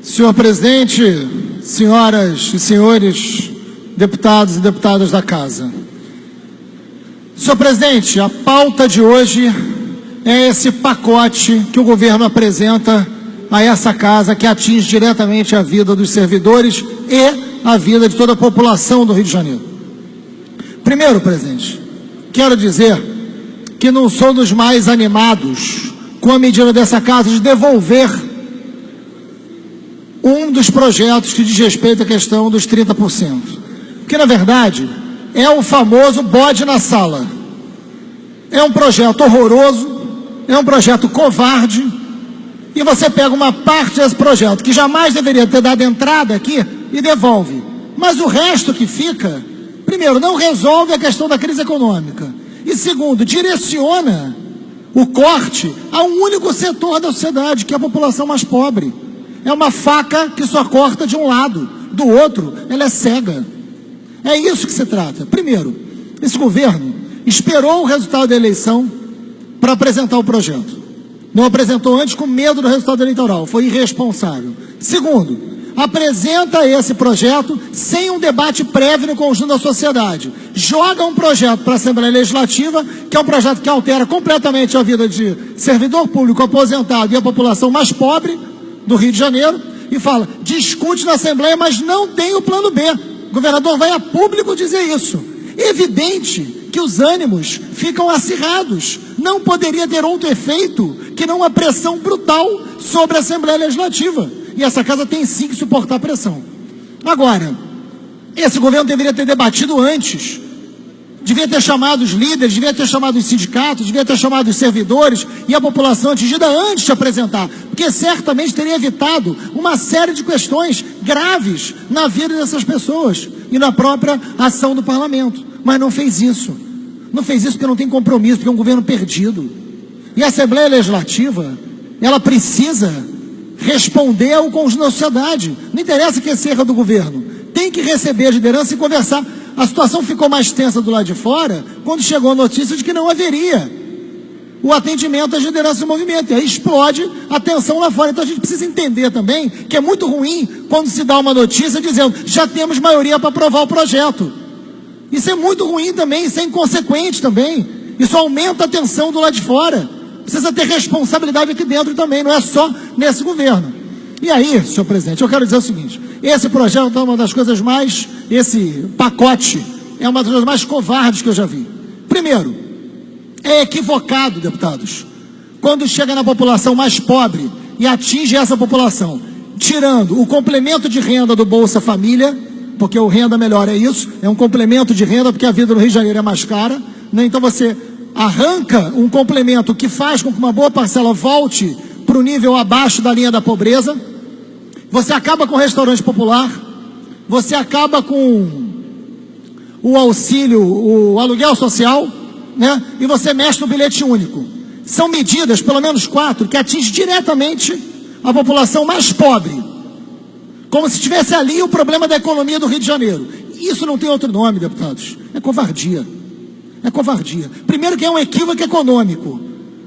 Senhor presidente, senhoras e senhores deputados e deputadas da casa. Senhor presidente, a pauta de hoje é esse pacote que o governo apresenta a essa casa, que atinge diretamente a vida dos servidores e a vida de toda a população do Rio de Janeiro. Primeiro, presidente, quero dizer que não sou dos mais animados com a medida dessa casa de devolver um dos projetos que diz respeito à questão dos 30%. Porque, na verdade, é o famoso bode na sala. É um projeto horroroso, é um projeto covarde, e você pega uma parte desse projeto que jamais deveria ter dado entrada aqui e devolve. Mas o resto que fica, primeiro, não resolve a questão da crise econômica. E segundo, direciona o corte a um único setor da sociedade, que é a população mais pobre. É uma faca que só corta de um lado, do outro ela é cega. É isso que se trata. Primeiro, esse governo esperou o resultado da eleição para apresentar o projeto. Não apresentou antes com medo do resultado eleitoral, foi irresponsável. Segundo, apresenta esse projeto sem um debate prévio no conjunto da sociedade. Joga um projeto para a Assembleia Legislativa, que é um projeto que altera completamente a vida de servidor público aposentado e a população mais pobre do Rio de Janeiro, e fala, discute na Assembleia, mas não tem o plano B. O governador vai a público dizer isso. Evidente que os ânimos ficam acirrados. Não poderia ter outro efeito que não uma pressão brutal sobre a Assembleia Legislativa. E essa casa tem sim que suportar pressão. Agora, esse governo deveria ter debatido antes. Devia ter chamado os líderes, devia ter chamado os sindicatos, devia ter chamado os servidores e a população atingida antes de apresentar, porque certamente teria evitado uma série de questões graves na vida dessas pessoas e na própria ação do parlamento. Mas não fez isso. Não fez isso porque não tem compromisso, porque é um governo perdido. E a Assembleia Legislativa, ela precisa responder ao conjunto da sociedade. Não interessa que esse erro do governo. Tem que receber a liderança e conversar. A situação ficou mais tensa do lado de fora quando chegou a notícia de que não haveria o atendimento às lideranças do movimento. E aí explode a tensão lá fora. Então a gente precisa entender também que é muito ruim quando se dá uma notícia dizendo já temos maioria para aprovar o projeto. Isso é muito ruim também, isso é inconsequente também. Isso aumenta a tensão do lado de fora. Precisa ter responsabilidade aqui dentro também, não é só nesse governo. E aí, senhor presidente, eu quero dizer o seguinte, esse projeto é uma das coisas mais, esse pacote é uma das coisas mais covardes que eu já vi. Primeiro, é equivocado, deputados, quando chega na população mais pobre e atinge essa população, tirando o complemento de renda do Bolsa Família, porque o Renda Melhor é isso, é um complemento de renda, porque a vida no Rio de Janeiro é mais cara, né? Então você arranca um complemento que faz com que uma boa parcela volte para o nível abaixo da linha da pobreza, você acaba com o restaurante popular, você acaba com o auxílio, o aluguel social, né? E você mexe no bilhete único. São medidas, pelo menos 4, que atingem diretamente a população mais pobre, como se tivesse ali o problema da economia do Rio de Janeiro. Isso não tem outro nome, deputados, é covardia. É covardia. Primeiro que é um equívoco econômico,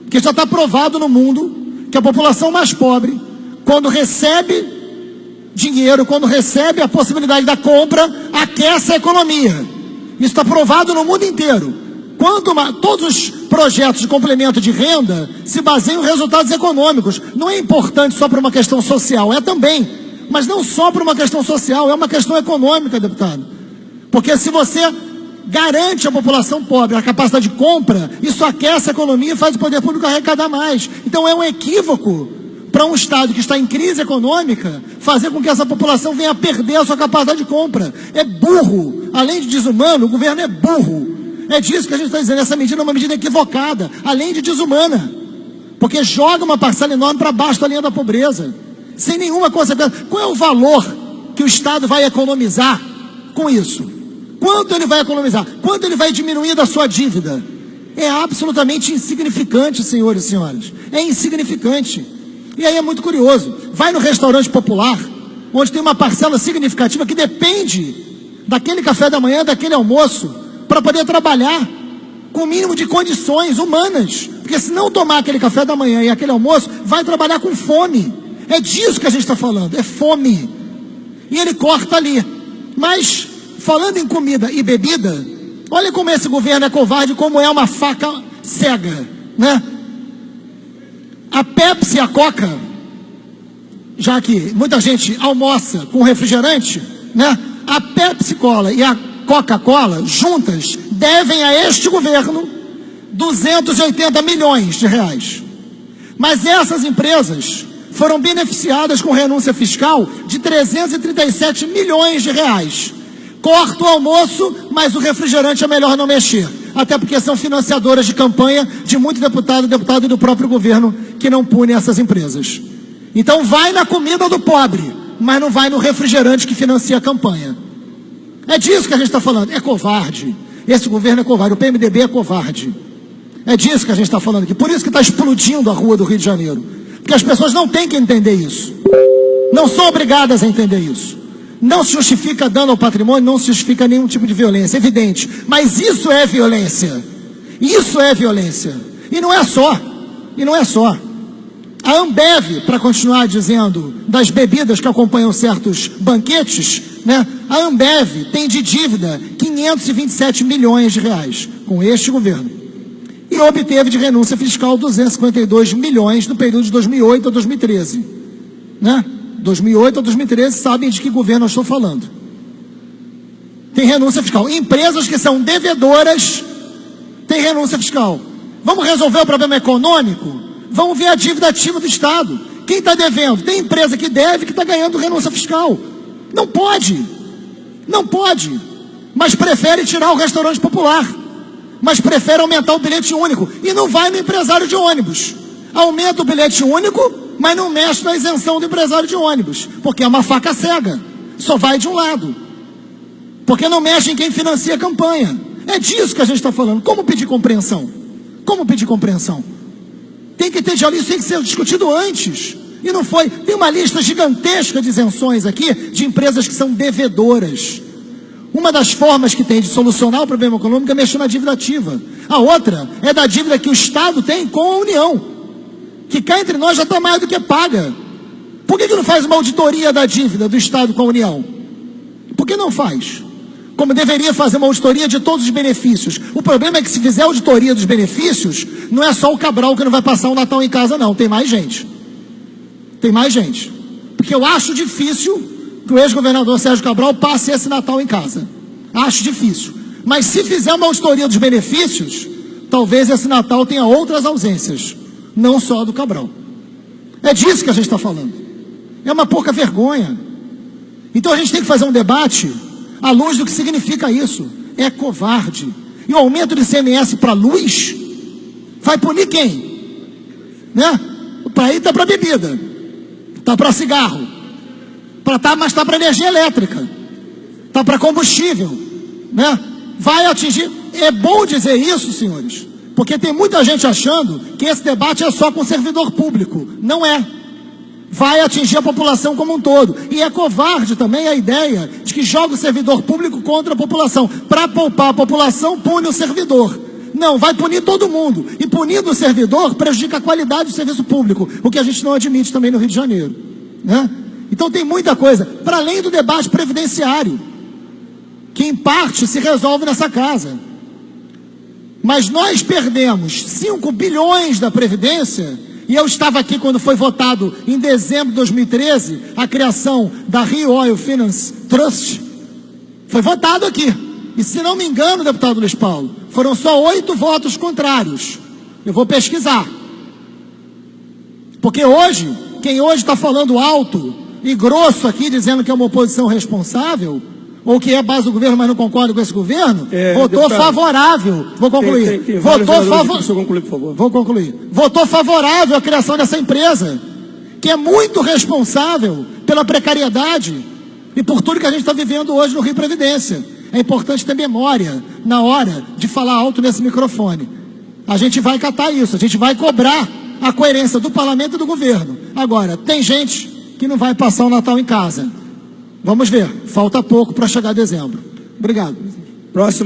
que já está provado no mundo, que a população mais pobre, quando recebe dinheiro, quando recebe a possibilidade da compra, aquece a economia. Isso está provado no mundo inteiro. Todos os projetos de complemento de renda se baseiam em resultados econômicos. Não é importante só para uma questão social, é também, mas não só para uma questão social, é uma questão econômica, deputado. Porque se você garante à população pobre a capacidade de compra, isso aquece a economia e faz o poder público arrecadar mais. Então é um equívoco para um Estado que está em crise econômica fazer com que essa população venha a perder a sua capacidade de compra. É burro. Além de desumano, o governo é burro. É disso que a gente está dizendo. Essa medida é uma medida equivocada, além de desumana, porque joga uma parcela enorme para baixo da linha da pobreza, sem nenhuma consequência. Qual é o valor que o Estado vai economizar com isso? Quanto ele vai economizar? Quanto ele vai diminuir da sua dívida? É absolutamente insignificante, senhores e senhoras. É insignificante. E aí é muito curioso. Vai no restaurante popular, onde tem uma parcela significativa que depende daquele café da manhã, daquele almoço, para poder trabalhar com o mínimo de condições humanas. Porque se não tomar aquele café da manhã e aquele almoço, vai trabalhar com fome. É disso que a gente está falando, é fome. E ele corta ali. Mas, falando em comida e bebida, olha como esse governo é covarde, como é uma faca cega, né? A Pepsi e a Coca, já que muita gente almoça com refrigerante, né? A Pepsi Cola e a Coca-Cola, juntas, devem a este governo 280 milhões de reais. Mas essas empresas foram beneficiadas com renúncia fiscal de 337 milhões de reais. Corta o almoço, mas o refrigerante é melhor não mexer. Até porque são financiadoras de campanha de muito deputado e do próprio governo que não pune essas empresas. Então vai na comida do pobre, mas não vai no refrigerante que financia a campanha. É disso que a gente está falando. É covarde. Esse governo é covarde. O PMDB é covarde. É disso que a gente está falando aqui. Por isso que está explodindo a rua do Rio de Janeiro. Porque as pessoas não têm que entender isso. Não são obrigadas a entender isso. Não se justifica dano ao patrimônio, não se justifica nenhum tipo de violência, é evidente. Mas isso é violência. Isso é violência. E não é só. E não é só. A Ambev, para continuar dizendo das bebidas que acompanham certos banquetes, né? A Ambev tem de dívida 527 milhões de reais com este governo. E obteve de renúncia fiscal 252 milhões no período de 2008 a 2013. Né? 2008 a 2013, sabem de que governo eu estou falando. Tem renúncia fiscal. Empresas que são devedoras têm renúncia fiscal. Vamos resolver o problema econômico? Vamos ver a dívida ativa do Estado. Quem está devendo? Tem empresa que deve que está ganhando renúncia fiscal. Não pode. Não pode. Mas prefere tirar o restaurante popular. Mas prefere aumentar o bilhete único. E não vai no empresário de ônibus. Aumenta o bilhete único, mas não mexe na isenção do empresário de ônibus. Porque é uma faca cega. Só vai de um lado. Porque não mexe em quem financia a campanha. É disso que a gente está falando. Como pedir compreensão? Como pedir compreensão? Tem que ter diálogo, isso tem que ser discutido antes. E não foi. Tem uma lista gigantesca de isenções aqui, de empresas que são devedoras. Uma das formas que tem de solucionar o problema econômico é mexer na dívida ativa. A outra é da dívida que o Estado tem com a União, que cá entre nós já está mais do que paga. Por que não faz uma auditoria da dívida do Estado com a União? Por que não faz? Como deveria fazer uma auditoria de todos os benefícios. O problema é que se fizer auditoria dos benefícios, não é só o Cabral que não vai passar o Natal em casa, não. Tem mais gente. Tem mais gente. Porque eu acho difícil que o ex-governador Sérgio Cabral passe esse Natal em casa. Acho difícil. Mas se fizer uma auditoria dos benefícios, talvez esse Natal tenha outras ausências. Não só do Cabral. É disso que a gente está falando. É uma pouca vergonha. Então a gente tem que fazer um debate à luz do que significa isso. É covarde. E o aumento de ICMS para luz vai punir quem? Né? Para aí está para bebida, está para cigarro, mas está para energia elétrica, está para combustível, né? Vai atingir. É bom dizer isso, senhores, porque tem muita gente achando que esse debate é só com o servidor público. Não é. Vai atingir a população como um todo. E é covarde também a ideia de que joga o servidor público contra a população. Para poupar a população, pune o servidor. Não, vai punir todo mundo. E punindo o servidor, prejudica a qualidade do serviço público, o que a gente não admite também no Rio de Janeiro, né? Então tem muita coisa, para além do debate previdenciário, que em parte se resolve nessa casa. Mas nós perdemos 5 bilhões da Previdência. E eu estava aqui quando foi votado, em dezembro de 2013, a criação da Rio Oil Finance Trust. Foi votado aqui. E se não me engano, deputado Luiz Paulo, foram só 8 votos contrários. Eu vou pesquisar. Porque hoje, quem hoje está falando alto e grosso aqui, dizendo que é uma oposição responsável, ou que é base do governo, mas não concorda com esse governo, votou deputado, favorável. Vou concluir. Votou favorável. Por favor. Vou concluir. Votou favorável à criação dessa empresa, que é muito responsável pela precariedade e por tudo que a gente está vivendo hoje no Rio Previdência. É importante ter memória na hora de falar alto nesse microfone. A gente vai catar isso, a gente vai cobrar a coerência do parlamento e do governo. Agora, tem gente que não vai passar o Natal em casa. Vamos ver, falta pouco para chegar a dezembro. Obrigado. Próximo.